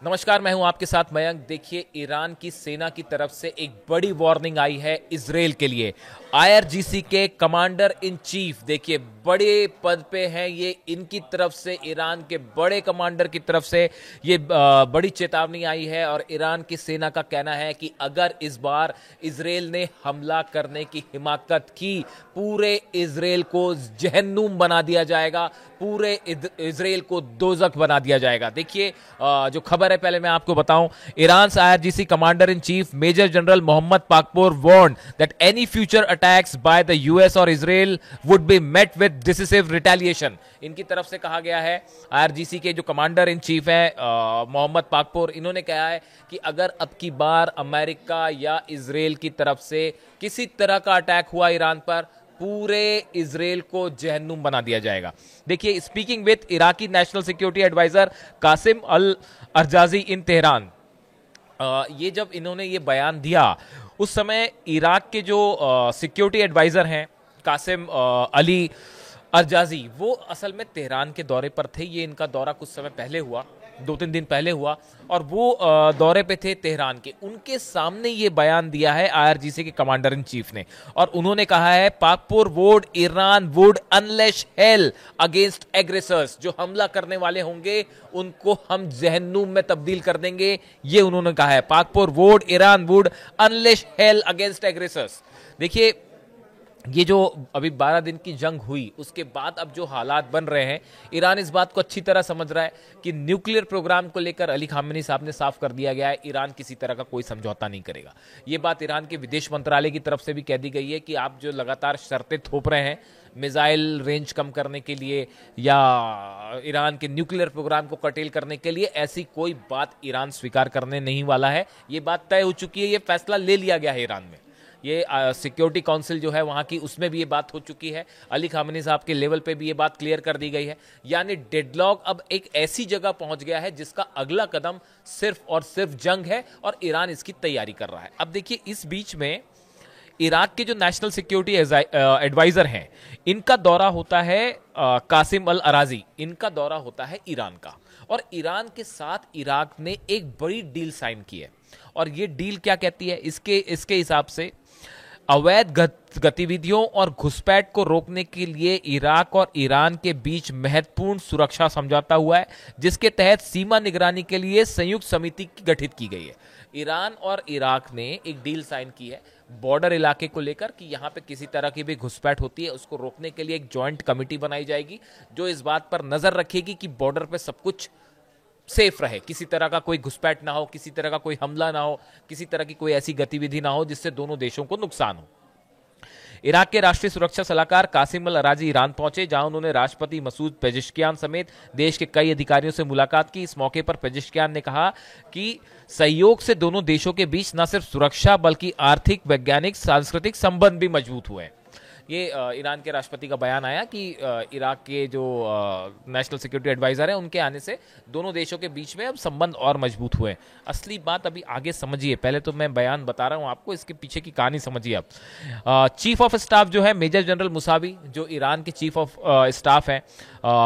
नमस्कार, मैं हूं आपके साथ मयंक। देखिए, ईरान की सेना की तरफ से एक बड़ी वार्निंग आई है इजराइल के लिए। आईआरजीसी के कमांडर इन चीफ, देखिए बड़े पद पे हैं ये, इनकी तरफ से, ईरान के बड़े कमांडर की तरफ से ये बड़ी चेतावनी आई है। और ईरान की सेना का कहना है कि अगर इस बार इजराइल ने हमला करने की हिमाकत की, पूरे इजराइल को जहन्नुम बना दिया जाएगा, पूरे इजराइल को दोजख बना दिया जाएगा। देखिए, जो खबर है पहले मैं आपको बताऊं। Iran IRGC commander in chief major general Mohammad Pakpour warned that any future attacks by the US और Israel would be met with decisive retaliation. इनकी तरफ से कहा गया है, आईआरजीसी के जो कमांडर इन चीफ है मोहम्मद पाकपोर, इन्होंने कहा है कि अगर अब की बार अमेरिका या इजराइल की तरफ से किसी तरह का अटैक हुआ ईरान पर, पूरे इजराइल को जहन्नुम बना दिया जाएगा। देखिए, speaking with Iraqi national security adviser Qasim al Araji in Tehran, ये जब इन्होंने ये बयान दिया, उस समय इराक के जो सिक्योरिटी एडवाइजर हैं कासिम अली अरजाजी, वो असल में तेहरान के दौरे पर थे। ये इनका दौरा कुछ समय पहले हुआ, 2-3 दिन पहले हुआ, और वो दौरे पे थे तेहरान के। उनके सामने ये बयान दिया है आईआरजीसी के कमांडर इन चीफ ने, और उन्होंने कहा है Pakpour would Iran would unleash hell against aggressors. जो हमला करने वाले होंगे उनको हम जहन्नुम में तब्दील कर देंगे, ये उन्होंने कहा है। Pakpour would Iran would unleash hell against aggressors. देखिए, ये जो अभी 12 दिन की जंग हुई, उसके बाद अब जो हालात बन रहे हैं, ईरान इस बात को अच्छी तरह समझ रहा है कि न्यूक्लियर प्रोग्राम को लेकर अली खामेनी साहब ने साफ कर दिया गया है, ईरान किसी तरह का कोई समझौता नहीं करेगा। ये बात ईरान के विदेश मंत्रालय की तरफ से भी कह दी गई है कि आप जो लगातार शर्तें थोप रहे हैं मिसाइल रेंज कम करने के लिए या ईरान के न्यूक्लियर प्रोग्राम को कटेल करने के लिए, ऐसी कोई बात ईरान स्वीकार करने नहीं वाला है। ये बात तय हो चुकी है, ये फैसला ले लिया गया है ईरान में। ये सिक्योरिटी काउंसिल जो है वहाँ की, उसमें भी ये बात हो चुकी है। अली खामेनी साहब के लेवल पे भी ये बात क्लियर कर दी गई है। यानी डेडलॉक अब एक ऐसी जगह पहुंच गया है जिसका अगला कदम सिर्फ और सिर्फ जंग है, और ईरान इसकी तैयारी कर रहा है। अब देखिए, इस बीच में इराक के जो नेशनल सिक्योरिटी एडवाइजर हैं, इनका दौरा होता है, कासिम अल अराजी, इनका दौरा होता है ईरान का। और ईरान के साथ इराक ने एक बड़ी डील साइन की है, और ये डील क्या कहती है, इसके हिसाब से अवैध गतिविधियों और घुसपैठ को रोकने के लिए इराक और ईरान के बीच महत्वपूर्ण सुरक्षा समझौता हुआ है, जिसके तहत सीमा निगरानी के लिए संयुक्त समिति गठित की गई है। ईरान और इराक ने एक डील साइन की है बॉर्डर इलाके को लेकर कि यहां पे किसी तरह की भी घुसपैठ होती है उसको रोकने के लिए एक जॉइंट कमिटी बनाई जाएगी, जो इस बात पर नजर रखेगी कि बॉर्डर पे सब कुछ सेफ रहे, किसी तरह का कोई घुसपैठ ना हो, किसी तरह का कोई हमला ना हो, किसी तरह की कोई ऐसी गतिविधि ना हो जिससे दोनों देशों को नुकसान हो। इराक के राष्ट्रीय सुरक्षा सलाहकार कासिम अल अराजी ईरान पहुंचे, जहां उन्होंने राष्ट्रपति मसूद पेजिशकियान समेत देश के कई अधिकारियों से मुलाकात की। इस मौके पर पेजिशकियान ने कहा कि सहयोग से दोनों देशों के बीच न सिर्फ सुरक्षा बल्कि आर्थिक, वैज्ञानिक, सांस्कृतिक संबंध भी मजबूत हुए। ये ईरान के राष्ट्रपति का बयान आया कि इराक के जो नेशनल सिक्योरिटी एडवाइजर हैं, उनके आने से दोनों देशों के बीच में अब संबंध और मजबूत हुए। असली बात अभी आगे समझिए, पहले तो मैं बयान बता रहा हूं आपको, इसके पीछे की कहानी समझिए अब। चीफ ऑफ स्टाफ जो है मेजर जनरल मुसावी, जो ईरान के चीफ ऑफ स्टाफ हैं,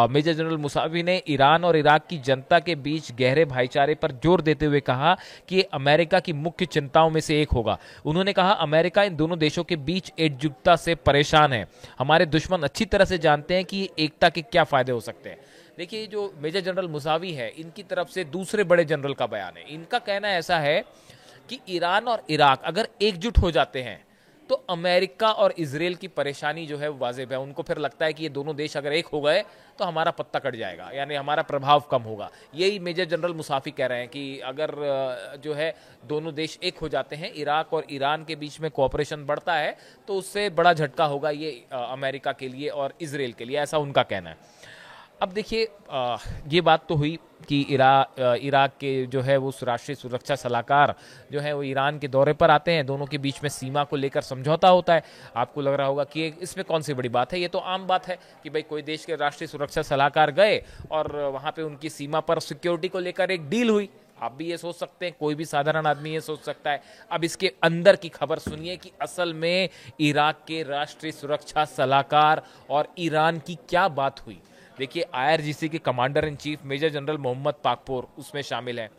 मेजर जनरल मुसावी ने ईरान और इराक की जनता के बीच गहरे भाईचारे पर जोर देते हुए कहा कि अमेरिका की मुख्य चिंताओं में से एक होगा। उन्होंने कहा, अमेरिका इन दोनों देशों के बीच एकजुटता से परेशान है। हमारे दुश्मन अच्छी तरह से जानते हैं कि एकता के क्या फायदे हो सकते हैं। देखिए, जो मेजर जनरल मुसावी है, इनकी तरफ से दूसरे बड़े जनरल का बयान है। इनका कहना ऐसा है कि ईरान और इराक अगर एकजुट हो जाते हैं तो अमेरिका और इजराइल की परेशानी जो है वो वाजिब है। उनको फिर लगता है कि ये दोनों देश अगर एक हो गए तो हमारा पत्ता कट जाएगा, यानी हमारा प्रभाव कम होगा। यही मेजर जनरल मुसाफी कह रहे हैं कि अगर जो है दोनों देश एक हो जाते हैं, इराक और ईरान के बीच में कोऑपरेशन बढ़ता है, तो उससे बड़ा झटका होगा ये अमेरिका के लिए और इजराइल के लिए, ऐसा उनका कहना है। अब देखिए, ये बात तो हुई कि इराक के जो है वो राष्ट्रीय सुरक्षा सलाहकार जो है वो ईरान के दौरे पर आते हैं, दोनों के बीच में सीमा को लेकर समझौता होता है। आपको लग रहा होगा कि इसमें कौन सी बड़ी बात है, ये तो आम बात है कि भाई कोई देश के राष्ट्रीय सुरक्षा सलाहकार गए और वहाँ पे उनकी सीमा पर सिक्योरिटी को लेकर एक डील हुई। आप भी ये सोच सकते हैं, कोई भी साधारण आदमी ये सोच सकता है। अब इसके अंदर की खबर सुनिए कि असल में इराक के राष्ट्रीय सुरक्षा सलाहकार और ईरान की क्या बात हुई। देखिए, आईआरजीसी के commander in chief major general Mohammad Pakpour उसमें शामिल हैं।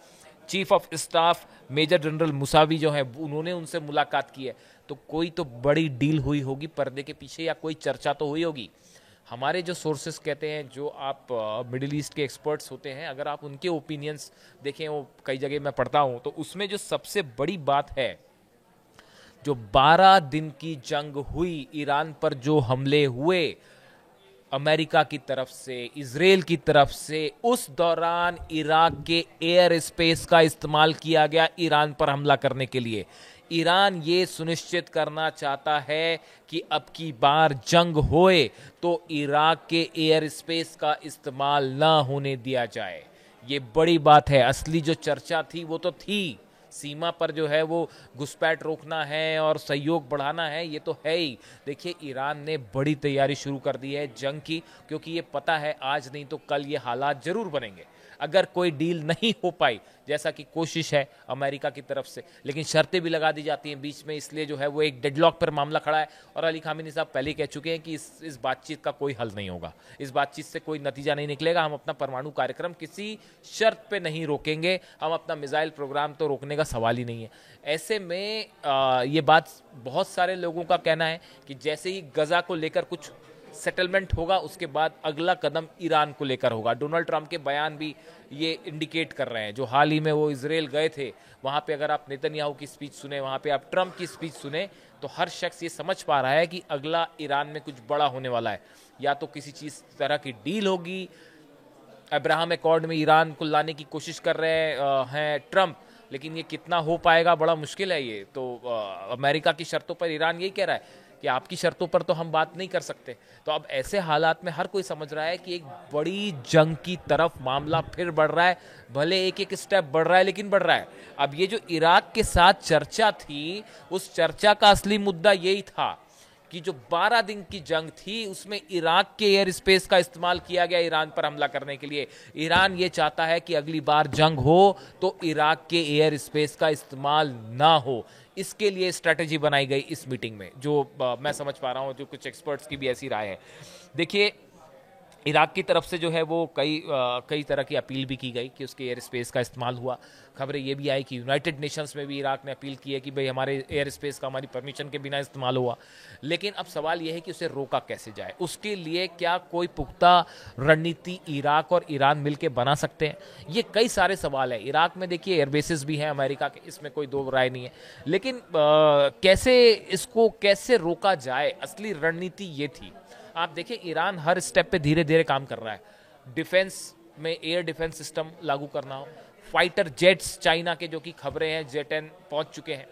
Chief of staff major general Mousavi जो है उन्होंने उनसे मुलाकात की है। तो कोई तो बड़ी डील हुई होगी पर्दे के पीछे, या कोई चर्चा तो हुई होगी। हमारे जो सोर्सेस कहते हैं, जो आप मिडिल ईस्ट के एक्सपर्ट्स होते हैं, अगर आप उनके ओपिनियंस देखें, वो कई जगह मैं पढ़ता हूँ, तो उसमें जो सबसे बड़ी बात है, जो 12 दिन की जंग हुई, ईरान पर जो हमले हुए अमेरिका की तरफ से, इजराइल की तरफ से, उस दौरान इराक के एयर स्पेस का इस्तेमाल किया गया ईरान पर हमला करने के लिए। ईरान ये सुनिश्चित करना चाहता है कि अब की बार जंग होए तो इराक के एयर स्पेस का इस्तेमाल ना होने दिया जाए। ये बड़ी बात है। असली जो चर्चा थी वो तो थी, सीमा पर जो है वो घुसपैठ रोकना है और सहयोग बढ़ाना है, ये तो है ही। देखिए, ईरान ने बड़ी तैयारी शुरू कर दी है जंग की, क्योंकि ये पता है आज नहीं तो कल ये हालात जरूर बनेंगे। अगर कोई डील नहीं हो पाई, जैसा कि कोशिश है अमेरिका की तरफ से, लेकिन शर्तें भी लगा दी जाती हैं बीच में, इसलिए जो है वो एक डेडलॉक पर मामला खड़ा है। और अली खामेनी साहब पहले ही कह चुके हैं कि इस बातचीत का कोई हल नहीं होगा, इस बातचीत से कोई नतीजा नहीं निकलेगा। हम अपना परमाणु कार्यक्रम किसी शर्त पे नहीं रोकेंगे, हम अपना मिसाइल प्रोग्राम तो रोकने का सवाल ही नहीं है। ऐसे में ये बात बहुत सारे लोगों का कहना है कि जैसे ही गजा को लेकर कुछ सेटलमेंट होगा, उसके बाद अगला कदम ईरान को लेकर होगा। डोनाल्ड ट्रंप के बयान भी ये इंडिकेट कर रहे हैं। जो हाल ही में वो इजराइल गए थे, वहां पे अगर आप नेतन्याहू की स्पीच सुने, वहां पे आप ट्रंप की स्पीच सुने, तो हर शख्स ये समझ पा रहा है कि अगला ईरान में कुछ बड़ा होने वाला है। या तो किसी चीज तरह की डील होगी, अब्राहम अकॉर्ड में ईरान को लाने की कोशिश कर रहे हैं ट्रंप, लेकिन ये कितना हो पाएगा बड़ा मुश्किल है। ये तो अमेरिका की शर्तों पर ईरान यही कह रहा है कि आपकी शर्तों पर तो हम बात नहीं कर सकते। तो अब ऐसे हालात में हर कोई समझ रहा है कि एक बड़ी जंग की तरफ मामला फिर बढ़ रहा है। भले एक एक स्टेप बढ़ रहा है, लेकिन बढ़ रहा है। अब ये जो इराक के साथ चर्चा थी, उस चर्चा का असली मुद्दा यही था कि जो 12 दिन की जंग थी, उसमें इराक के एयर स्पेस का इस्तेमाल किया गया ईरान पर हमला करने के लिए। ईरान ये चाहता है कि अगली बार जंग हो तो इराक के एयर स्पेस का इस्तेमाल ना हो। इसके लिए स्ट्रेटेजी बनाई गई इस मीटिंग में, जो मैं समझ पा रहा हूं, जो कुछ एक्सपर्ट्स की भी ऐसी राय है। देखिए, इराक की तरफ से जो है वो कई तरह की अपील भी की गई कि उसके एयर स्पेस का इस्तेमाल हुआ। खबरें ये भी आई कि यूनाइटेड नेशंस में भी इराक ने अपील की है कि भाई हमारे एयर स्पेस का हमारी परमिशन के बिना इस्तेमाल हुआ। लेकिन अब सवाल यह है कि उसे रोका कैसे जाए। उसके लिए क्या कोई पुख्ता रणनीति इराक और ईरान मिलकर बना सकते हैं? ये कई सारे सवाल है। इराक में देखिए एयरबेसेस भी हैं अमेरिका के, इसमें कोई दो राय नहीं है। लेकिन कैसे रोका जाए, असली रणनीति ये थी। आप देखिए, ईरान हर स्टेप पे धीरे धीरे काम कर रहा है। डिफेंस में एयर डिफेंस सिस्टम लागू करना हो, फाइटर जेट्स चाइना के, जो कि खबरें हैं J-10 पहुंच चुके हैं,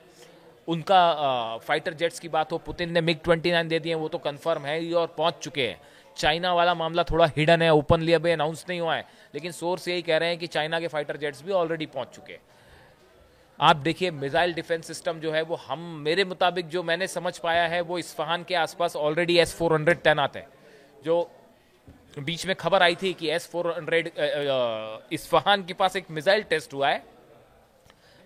उनका फाइटर जेट्स की बात हो, पुतिन ने MiG-29 दे दिए, वो तो कंफर्म है ही और पहुंच चुके हैं। चाइना वाला मामला थोड़ा हिडन है, ओपनली अभी अनाउंस नहीं हुआ है, लेकिन सोर्स यही कह रहे हैं कि चाइना के फाइटर जेट्स भी ऑलरेडी पहुंच चुके हैं। आप देखिए, मिसाइल डिफेंस सिस्टम जो है वो मेरे मुताबिक जो मैंने समझ पाया है, वो इस्फहान के आसपास ऑलरेडी S-400 तैनात है। जो बीच में खबर आई थी कि S-400 इस्फहान के पास एक मिसाइल टेस्ट हुआ है।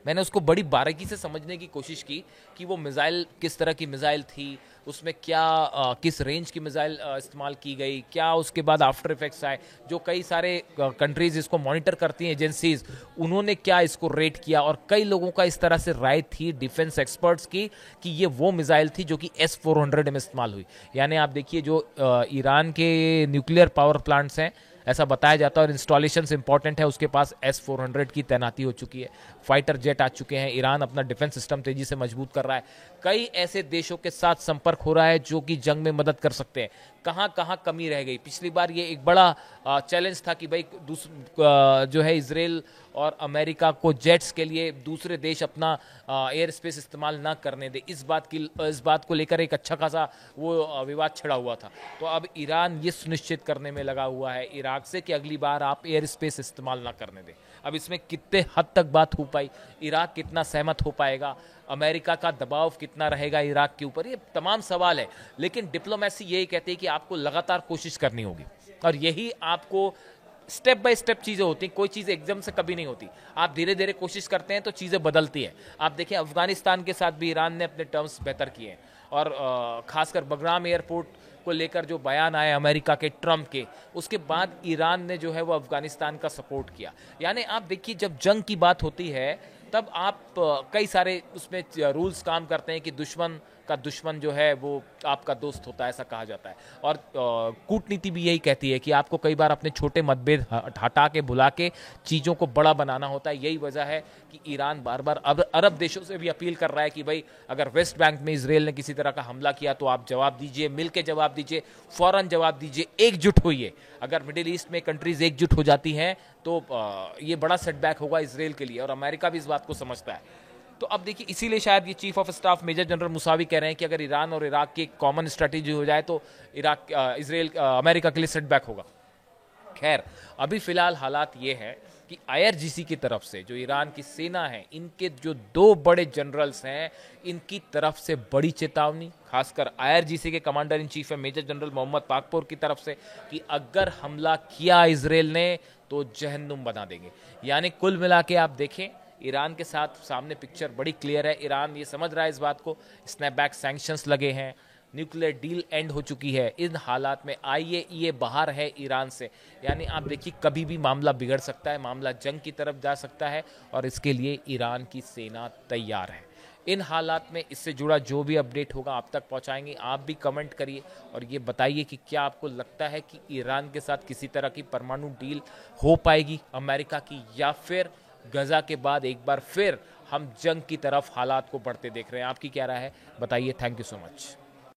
मैंने उसको बड़ी बारीकी से समझने की कोशिश की कि वो मिसाइल किस तरह की मिसाइल थी, उसमें क्या किस रेंज की मिसाइल इस्तेमाल की गई, क्या उसके बाद आफ्टर इफेक्ट्स आए। जो कई सारे कंट्रीज इसको मॉनिटर करती हैं, एजेंसीज, उन्होंने क्या इसको रेट किया। और कई लोगों का इस तरह से राय थी, डिफेंस एक्सपर्ट्स की, कि ये वो मिसाइल थी जो कि S-400 में इस्तेमाल हुई। यानी आप देखिए, जो ईरान के न्यूक्लियर पावर प्लांट्स हैं, ऐसा बताया जाता है, और इंस्टॉलेशंस इंपॉर्टेंट है, उसके पास S-400 की तैनाती हो चुकी है, फाइटर जेट आ चुके हैं। ईरान अपना डिफेंस सिस्टम तेजी से मजबूत कर रहा है। कई ऐसे देशों के साथ संपर्क हो रहा है जो कि जंग में मदद कर सकते हैं। कहां कहां कमी रह गई? पिछली बार ये एक बड़ा चैलेंज था कि भाई जो है इजराइल और अमेरिका को जेट्स के लिए दूसरे देश अपना एयर स्पेस इस्तेमाल ना करने दे। इस बात को लेकर एक अच्छा खासा वो विवाद छिड़ा हुआ था। तो अब ईरान ये सुनिश्चित करने में लगा हुआ है इराक से कि अगली बार आप एयर स्पेस इस्तेमाल ना करने दें। अब इसमें कितने हद तक बात हो पाई, इराक कितना सहमत हो पाएगा, अमेरिका का दबाव कितना रहेगा इराक के ऊपर, ये तमाम सवाल है। लेकिन डिप्लोमेसी यही कहती है कि आपको लगातार कोशिश करनी होगी, और यही आपको स्टेप बाय स्टेप चीजें होती हैं। कोई चीज एकदम से कभी नहीं होती, आप धीरे धीरे कोशिश करते हैं तो चीजें बदलती हैं। आप देखिए, अफगानिस्तान के साथ भी ईरान ने अपने टर्म्स बेहतर किए हैं, और खासकर बगराम एयरपोर्ट को लेकर जो बयान आए अमेरिका के ट्रंप के, उसके बाद ईरान ने जो है वो अफगानिस्तान का सपोर्ट किया। यानी आप देखिए जब जंग की बात होती है तब आप कई सारे उसमें रूल्स काम करते हैं कि दुश्मन का दुश्मन जो है वो आपका दोस्त होता है, ऐसा कहा जाता है। और कूटनीति भी यही कहती है कि आपको कई बार अपने छोटे मतभेद हटा के भुला के चीज़ों को बड़ा बनाना होता है। यही वजह है कि ईरान बार बार अब अरब देशों से भी अपील कर रहा है कि भाई अगर वेस्ट बैंक में इसराइल ने किसी तरह का हमला किया तो आप जवाब दीजिए, मिल के जवाब दीजिए, फौरन जवाब दीजिए, एकजुट होइए। अगर मिडिल ईस्ट में कंट्रीज एकजुट हो जाती हैं तो ये बड़ा सेटबैक होगा इसराइल के लिए, और अमेरिका भी इस बात को समझता है। तो अब देखिए इसीलिए शायद ये chief of staff major general Mousavi कह रहे हैं कि अगर ईरान और इराक की एक कॉमन स्ट्रेटेजी हो जाए तो इसराइल अमेरिका के लिए सेटबैक होगा। खैर अभी फिलहाल हालात ये है कि आईआरजीसी की तरफ से जो ईरान की सेना है, इनके जो 2 बड़े जनरल्स हैं, इनकी तरफ से बड़ी चेतावनी, खासकर आईआरजीसी के कमांडर इन चीफ है मेजर जनरल मोहम्मद पाकपोर की तरफ से कि अगर हमला किया इसराइल ने तो जहन्नुम बना देंगे। यानी कुल मिला के आप देखें ईरान के साथ सामने पिक्चर बड़ी क्लियर है। ईरान ये समझ रहा है इस बात को, स्नैपबैक सैंक्शंस लगे हैं, न्यूक्लियर डील एंड हो चुकी है। इन हालात में आईएईए बाहर है ईरान से, यानी आप देखिए कभी भी मामला बिगड़ सकता है, मामला जंग की तरफ जा सकता है, और इसके लिए ईरान की सेना तैयार है। इन हालात में इससे जुड़ा जो भी अपडेट होगा आप तक पहुंचाएंगे। आप भी कमेंट करिए और ये बताइए कि क्या आपको लगता है कि ईरान के साथ किसी तरह की परमाणु डील हो पाएगी अमेरिका की, या फिर गजा के बाद एक बार फिर हम जंग की तरफ हालात को बढ़ते देख रहे हैं। आपकी क्या राय है बताइए। Thank you so much.